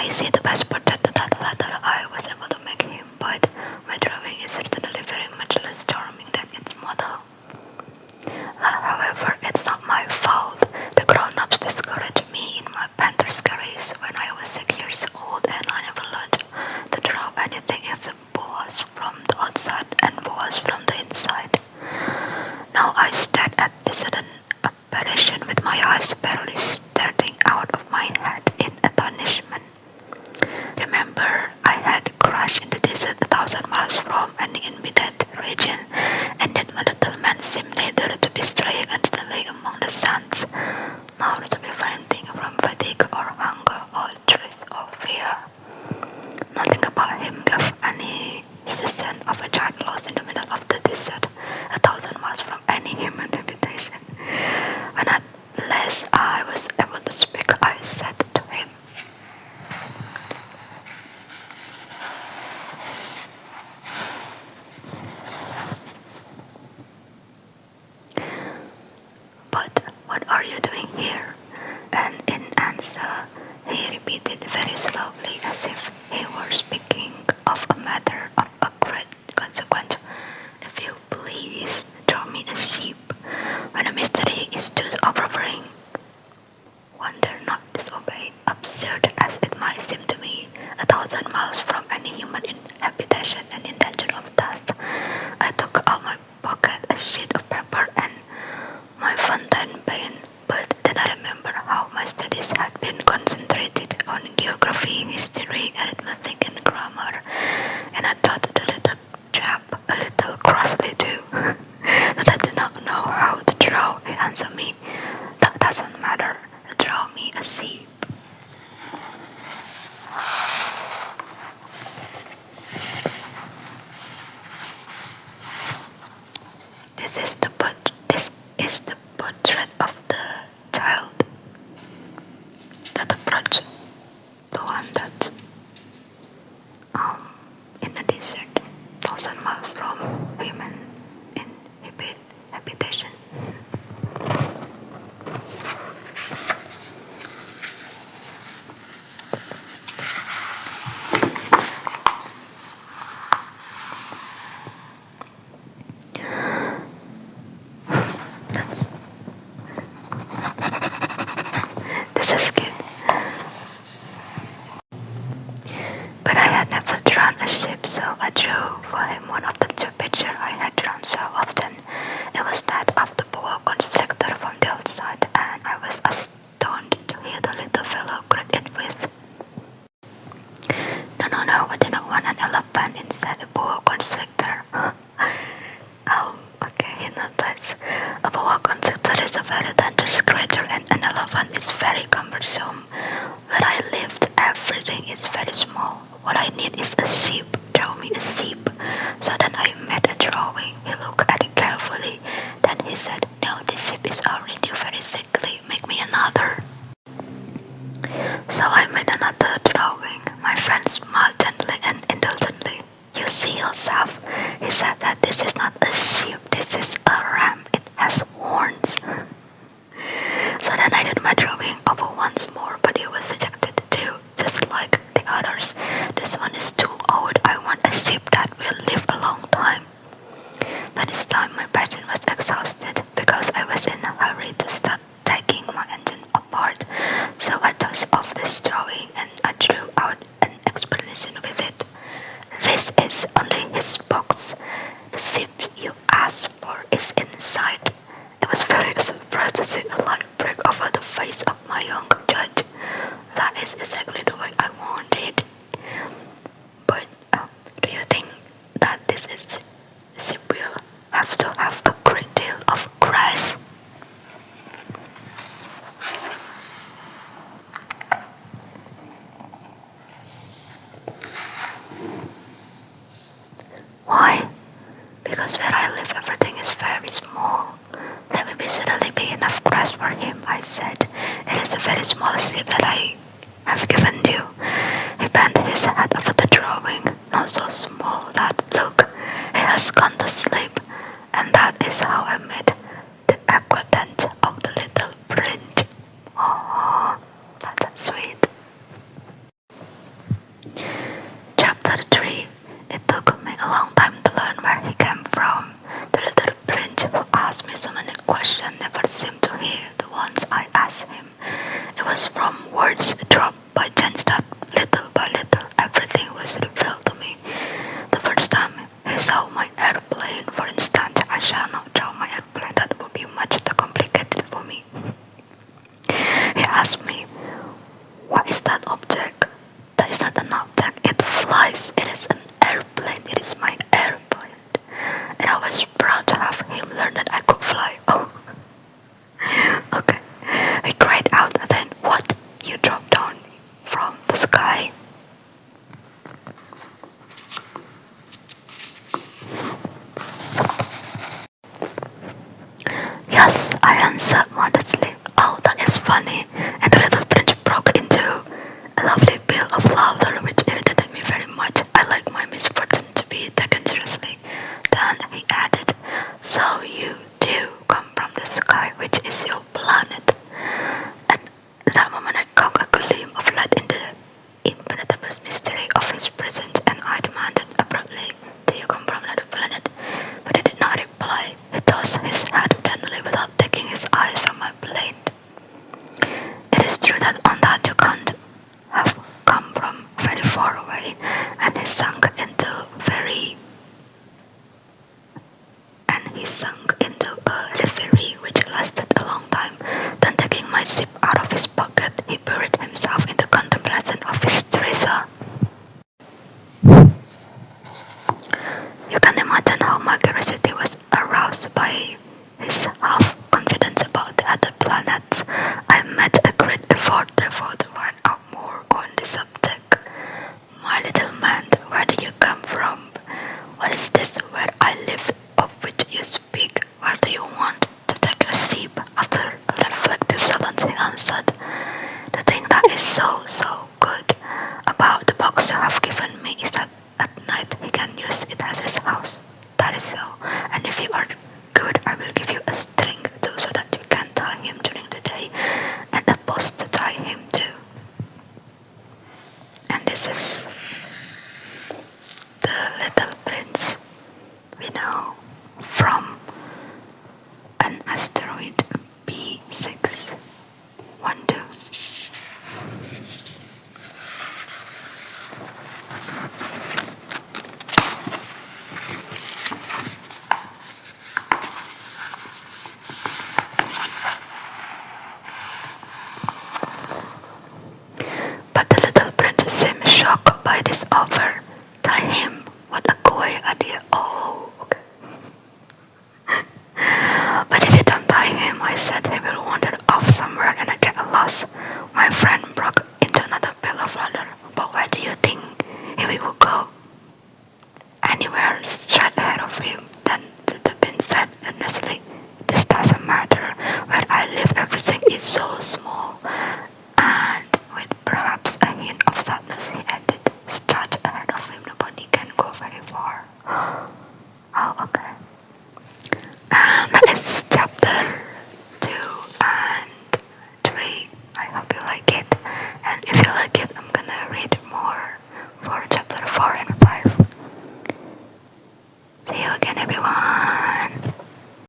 I see the best portrait that latter I was able to make him, but my drawing is certainly very much less charming than its model. However, it's not my fault. The grown-ups discouraged me in my painter's careers when I was 6 years old, and I never learned to draw anything except boas from the outside and boas from the inside. Now I stared at this sudden apparition with my eyes barely starting out of my head in astonishment. Remember, I had crashed in the desert 1,000 miles from any inhabited region, and that my little man seemed neither to be straying unsteadily among the sands, nor to be fainting from fatigue or hunger or thirst or fear. Nothing about him gave any sense of a child lost in the middle of the desert, 1,000 miles from any human habitation. When at last I was able to speak, I said to him, "But what are you doing here?" And in answer, he repeated very slowly, as if he were speaking of a matter of a great consequence, "If you please, draw me a sheep. When a mystery is too overbearing, one dare not disobey, absurd as it might seem to me, 1,000 miles from any human habitation and in danger of death." I took out my pocket a sheet of paper and my fountain pen, but then I remembered how my studies had been concentrated on geography, history, arithmetic, and grammar, and I thought the little chap a little crossly too, that I did not know how to draw. He answered me, "That doesn't matter. Draw me a sheep." This is the portrait of the child that approached the one that in the desert, 1,000 miles from human habitation. This is good. But I had never drawn a sheep, so I drew for him one of the two pictures I had drawn so often. It was that of the boa constrictor from the outside, and I was astounded to hear the little fellow greet it with, No, I do not want an elephant inside a boa constrictor." Okay, that's a boa constrictor is a very dangerous creature, and an elephant is very cumbersome. Where I lived, everything is very small. What I need is a sheep. Draw me a sheep. So then I made a drawing. He looked at it carefully. Then he said, "No, this sheep is already very sickly. Make me another." So I made another drawing. My friend smiled gently and indulgently. "You see yourself," he said, "that this is not a sheep. This is a ram. It has horns." So then I did my drawing over once more, but it was rejected too, just like the others. "This one is too old. I want a sheep that will live a long time." By this time my patience was exhausted, because I was in a hurry to start taking my engine apart. So I dusted off this drawing and I drew out an explanation with it. "This is only his box. The sheep you asked for is inside." It was very surprised to see a light break over the face of my young judge. "That is exactly the way I wanted. But do you think that this sheep will have to have a great deal of grass?" "Why? Because where I live everything is very small. There will certainly be enough grass for him," I said. "It is a very small sheep that I have given you." He bent his head over the drawing, not so small that, look, he has gone to sleep. And that is how I made the acquaintance of the little prince. Oh, that's sweet. by chance that